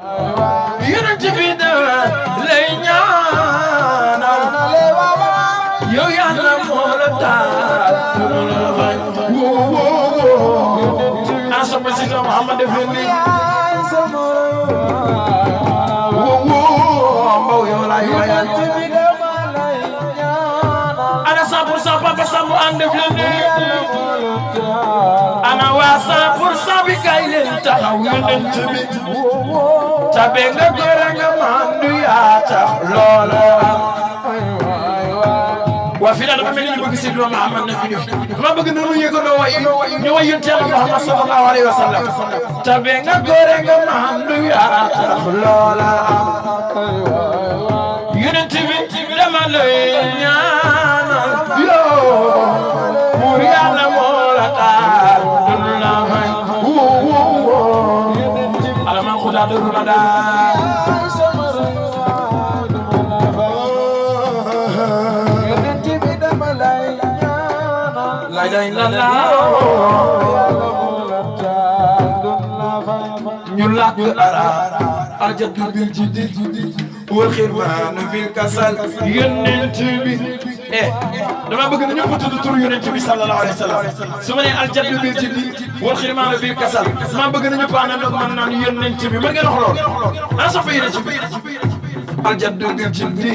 yonent bi dama lay ñaanal yow yàlla moo la taal asama si sama Muhammad def leen ni mbaw yow laay wayal ana 100% Papa Samb an def leen ni ana waa 100% bi kay leen taxaw yonent bi tabe nga góor nga mandu yaa tax loola waa fii daal dafa mel ni ñu bëgg Seydina Muhammad na fi ñu dama bëgg noonu yëgandoo way ñu way yonent Yàlla Muhammad sallallahu alayhi wa sallam tabe nga góor nga mandu yaa tax loola yonent bi dama lay ñaanal yoo pour Yàlla moo la taal dund la fay ala man xudaa dëru la daal la ilaha illallah ñu làkk arab aljaddu bil jiddi wal xirmaanu bil kasal yonent bi dama bëgg na ñëpp tudd tur yonent bi sallallahu alayhi wa sallam su ma nee aljaddu bil jiddi wal xirmaanu bil kasal dama bëgg na ñëpp ànd ak man naan yonent bi mën ngeen wax lool ana sopp yonent bi aljaddu bil jiddi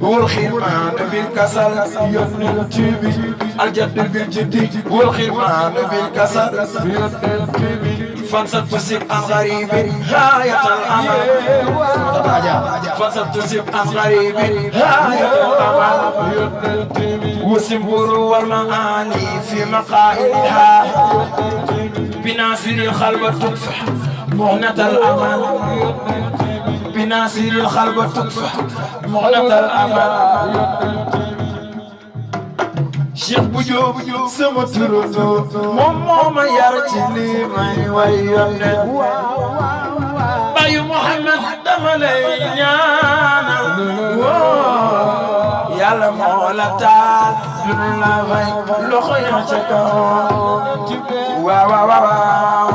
wal xirmaanu bil kasal yonent bi aljaddu bil jiddi wal xirmaanu bil kasal yonent bi فانسب تسيب عن غريب غاية الأمل فانسب تسيب عن غريب غاية الأمل وسمبر والمعاني في مقائدها بناصر الخلوة تكفح مهنة الأمل بناصر الخلوة تكفح مهنة الأمل Cheikh bu Jóob sama turando moom moo ma yar ci lii may way yonent bayu Muhammad dama lay ñaanal Yàlla moo la taal dunu la fay loxo ya ca kaw waaw waaw waaw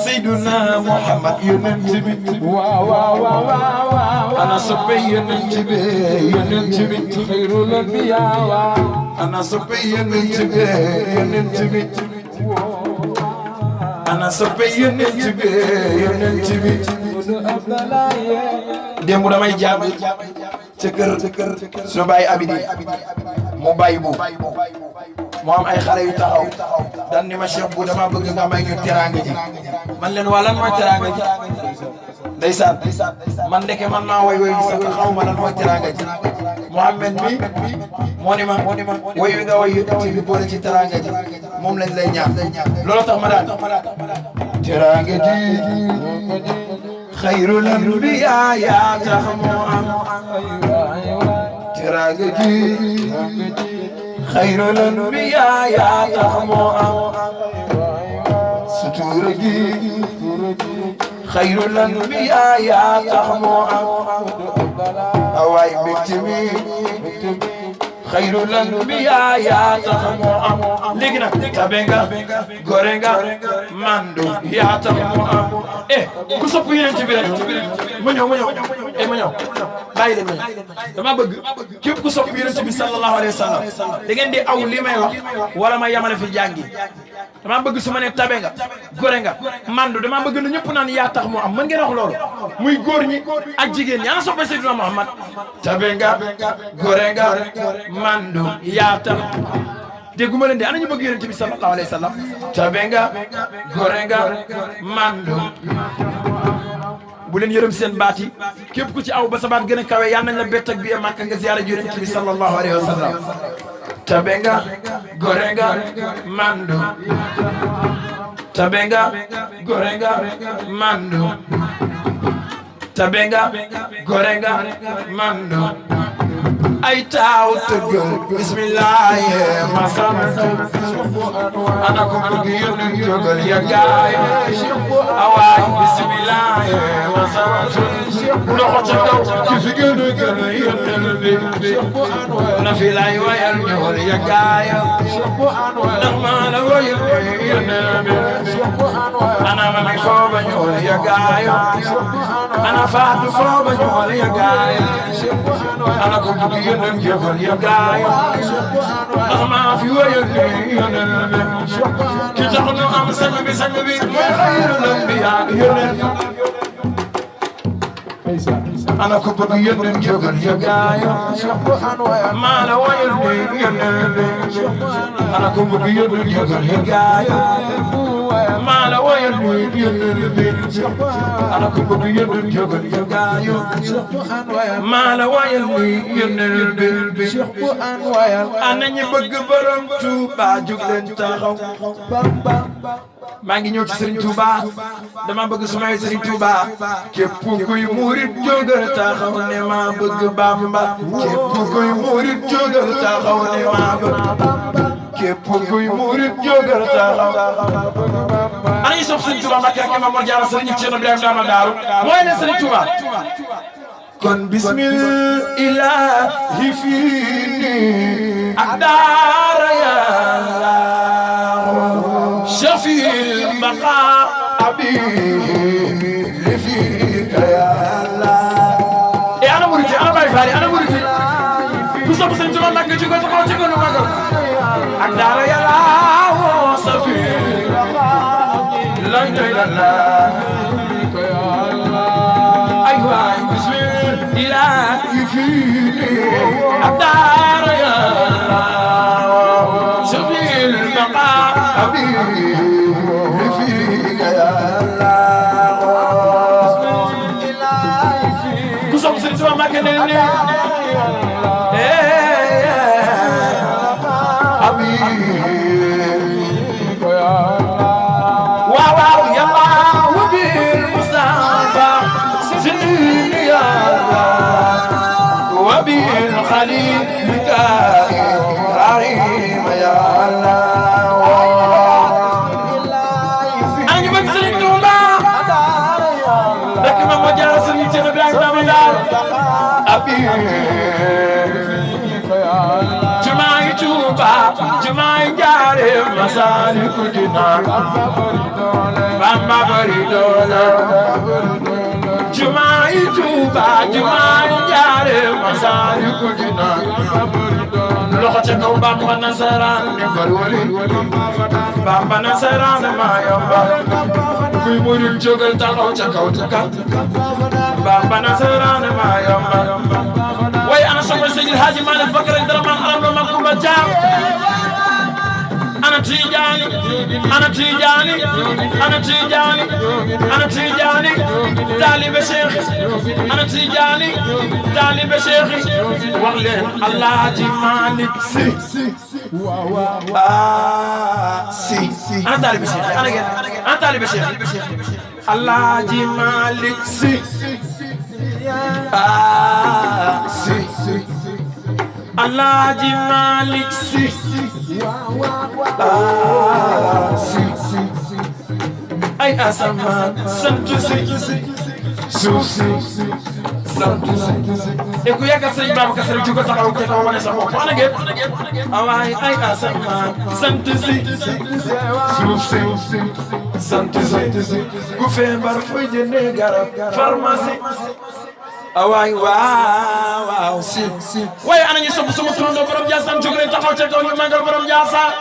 Seydina Muhammad yonent bi ana soppe yonent bi xayrul anbiya ana soppe yonent bi ana soppe yonent bi démb damay jàng ca kër sunu baay Abidi mu baay bu mu am ay xale yu taxaw dan ni ma Cheikh bu dama bëgg nga may ñu teraanga ji man leen waa lan mooy teraanga ji ndeysaan man ndeke man maa way sax xaw ma lan mooy teraanga ji Mouhamed mi moo ni ma way wi nga way ci bi boole ci teraanga ji moom lañ lay ñaan loolu tax ma daan teraanga ji xayrul anbiya yaa tax mu am teraanga ji xayrul anbiya yaa tax mu am sutura ji xayrul anbiya yaa tax mu am awaay mbégte mi xayrul anbiya yaa tax mu am léegi nag tabe nga gore nga mandu yaa tax mu am ku sopp Yonent bi rek ma ñëw bàyyi leen ma dama bëgg képp ku sopp Yonent bi sallallahu alayhi wa sallam da ngeen di aw li may wax wala ma yamale fi jàngi dama bëgg su ma ne tabe nga gore nga mandu dama bëgg na ñëpp naan yaa tax mu am mën ngeen wax loolu muy góor ñi ak jigéen ñi ana soppe Seydina Muhammad tabe nga gore nga mandu yaa tax dégguma leen de ana ñu bëgg Yonent bi sallallahu alayhi wa sallam tabe nga gore nga mandu bu leen yërëm seen baat yi képp ku ci aw ba sa baat gën a kawe yal nañ la bett ak bi Makka nga ziyaara Yonent bi sallallahu alayhi wa sallam tabe nga gore nga mandu tabe nga gore nga mandu tabe nga gore nga mandu ay taaw tëggal bismillah masam ana ko bëgg Yonent jógal ya gaay awaay bismillah masam loxo ca kaw ki fi gën a yónneel bi na fi lay wayal ñëwal ya gaaya ndax maa la wayal yónneel bi ana mami fooba ñëwal ya gaaya ana faatu fooba ñëwal ya gaaya ana ko bugg yónneel ñëwal ya gaaya ndax maa fi wayal yónneel bi ki tax nu am sang bi mooy xayrul anbiyaa yónneel ana ko bëgg yónneel jógal ya gaaya maa la wayal yónneel bi ana ko bëgg yónneel jógal ya gaaya maa la wayal yónneel bi ana ko bëgg yónneel jógal ya gaaya maa la wayal yónneel bi ana ñi bëgg borom Tuuba jóg leen taxaw maa ngi ñëw ci Serigne Touba dama bëgg su may Serigne Touba képp kuy murit jógal taxaw ne maa bëgg Bamba képp kuy murit jógal taxaw ne maa bëgg képp kuy murit jógal taxaw ana ñu sopp Serigne Touba Mbacké ak Maam Mor Jaara Serigne Cheikh Ibrahima Dama Daaru mooy ne Serigne Touba kon bismillahi fiini ak daara Yàlla شفي البقاء أبي فيك يا الله إيه أنا مريتي أنا باي فاري أنا مريتي بس سنجوا لك جيكو تكو نماغو أقدر يا الله وصفي لا إله إلا الله أيوة بسم الله يفيني أقدر يا الله شفي البقاء حبيبي فيك يا الله كسب سنتوا ما كنني حبيبي يا واو يا الله وبالمصطفى سنين يا الله وبالخليل ميكائيل رحيم يا الله jumaay Tuuba jumaay Njaaréem Masaalikul Jinaan Bamba bari doole jumaay Tuuba jumaay Njaaréem Masaalikul Jinaan loxo ca kaw Bamba nasaraan ni bari wali Bamba nasaraan maa yomba kuy murit jógal taxaw ca kaw ca kaw Bamba nasaraan maa yomba way ana sama Seydi Hadji Malick Bakar Daraman alam na Makumba Jaam ana Tijaani ana Tijaani ana Tijaani ana Tijaani taalibe Cheikh ana Tijaani taalibe Cheikh wax leen Alaaji Malick Si si ana taalibe Cheikh ana ngeen ana taalibe Cheikh Alaaji Malick Si si Alaaji Malick Si si ay asamaan sant si suuf si sant si e ku yaakaar Sëriñ Babacar Sy jugo taxaw te ko wane sa bopp ana ngeen awaay ay asamaan sant si suuf si sant si ku feebar fooy jëndee garab pharmacie awaay waaw si waaye ana ñu sopp sama turandoo borom Ndiassane jóg leen taxaw ca kaw ñu màggal borom Ndiassane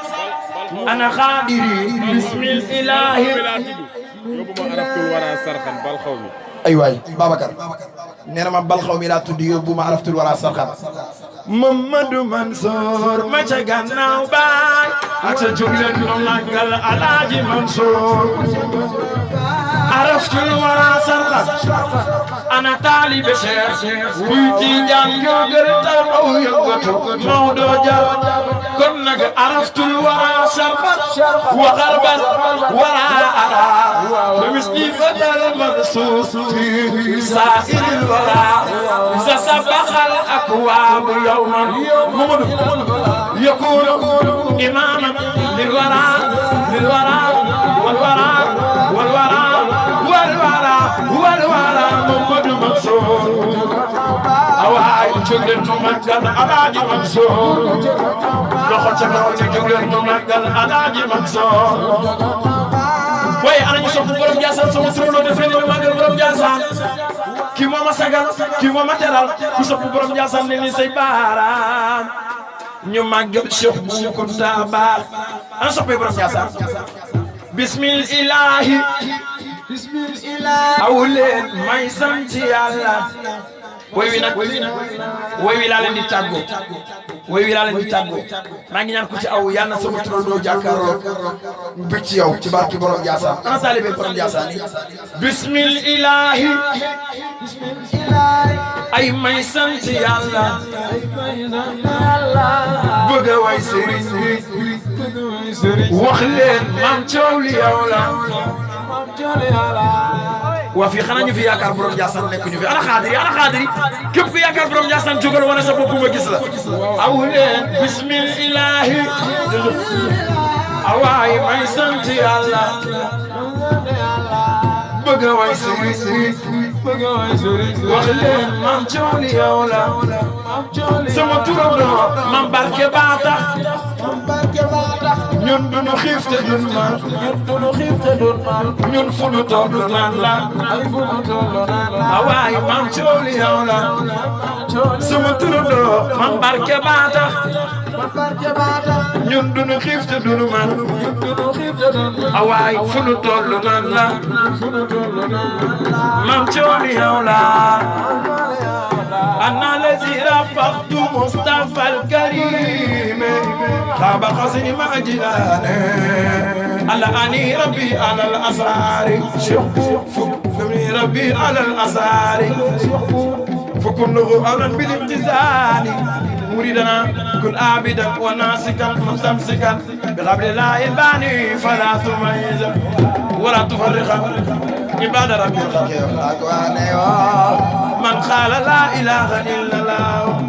ana xaadiri bismillahi yóbbu ma araftul wara sarxan bal xaw mi ay waay Babacar nee na ma bal xaw mi laa tudd yóbbu ma araftul wara sarxan Mamadou Mansour ma ca gannaaw baay ak sa jóg leen ñu màggal Alaaji Mansour araftul wara sarxan ana taalibe Cheikh wuy Tijaan ñoo gën taxaw yëngatu Maodo Dia kon nag araftul wara sarxan wa xarban wara ara misli fadal mansuus fi saa'iril wara sa sabaxal akwaab yawman yakunu imaaman lil wara lil wara wal wara wal wara wal wara wal wara Mamadou Mansour awaay jóg leen nu màggal Alaaji Mansour loxo ca kaw ne jóg leen nu màggal Alaaji Mansour waaye ana ñu sopp borom Ndiassane sama turandoo def leen nu màggal borom Ndiassane kii moo ma sagal kii moo ma teral ku sopp borom Ndiassane ne ni say baaraam ñu màggal Cheikh Bou Kounta baax ana soppee borom Ndiassane bismillahi awuleen may sant Yàlla woy wi nag woy wi laa leen di tàggoo woy wi laa leen di tàggoo maa ngi ñaan ku ci aw yàlla na sama turandoo jàkkaarloo bi ci yow ci barki borom Ndiassane ana taalibe borom Ndiassane bismillahi ay may sant Yàlla bëgg a way sëriñ bi wax leen maam coow li yow la waa fii xanaa ñu fi yaakaar borom Ndiassane nekk ñu fi ana xaadiri képp ku yaakaar borom Ndiassane jógal wane sa bopp ma gis la aw leen bismillahi awaay may sant Yàlla bëgg a way sëriñ wax leen maam cooli yow la sama turandoo maam barke baa tax ñun duñu xiif te duñ mar ñun fu ñu toll naan la awaay maam cooli yow la sama turandoo maam barke baa tax ñun duñu xiif te duñu mar awaay fu ñu toll naan la maam cooli yow la أنا الذي رفضت مصطفى الكريم خاب قصري مع جنانه على أني ربي على الأسرار فكني ربي على الأسرار فكله أولا بالامتثال مريدنا كن عابدا وناسكا مستمسكا بقبل الله الباني فلا تميز ولا تفرق عباد ربي من قال لا إله إلا الله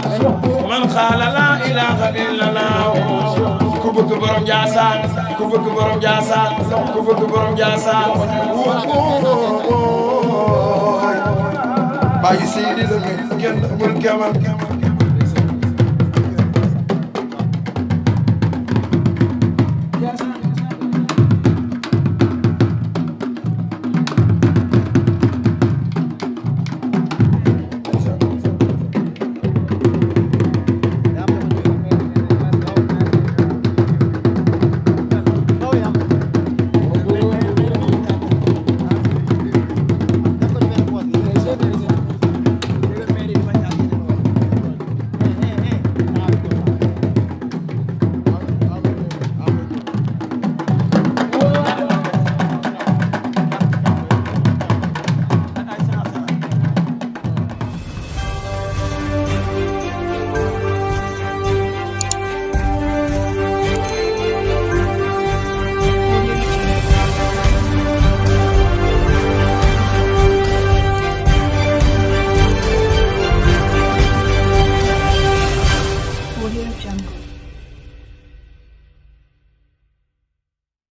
من قال لا إله إلا الله كبك برم جاسان كبك برم جاسان كبك برم جاسان باي سيدي لمن كن بالكمال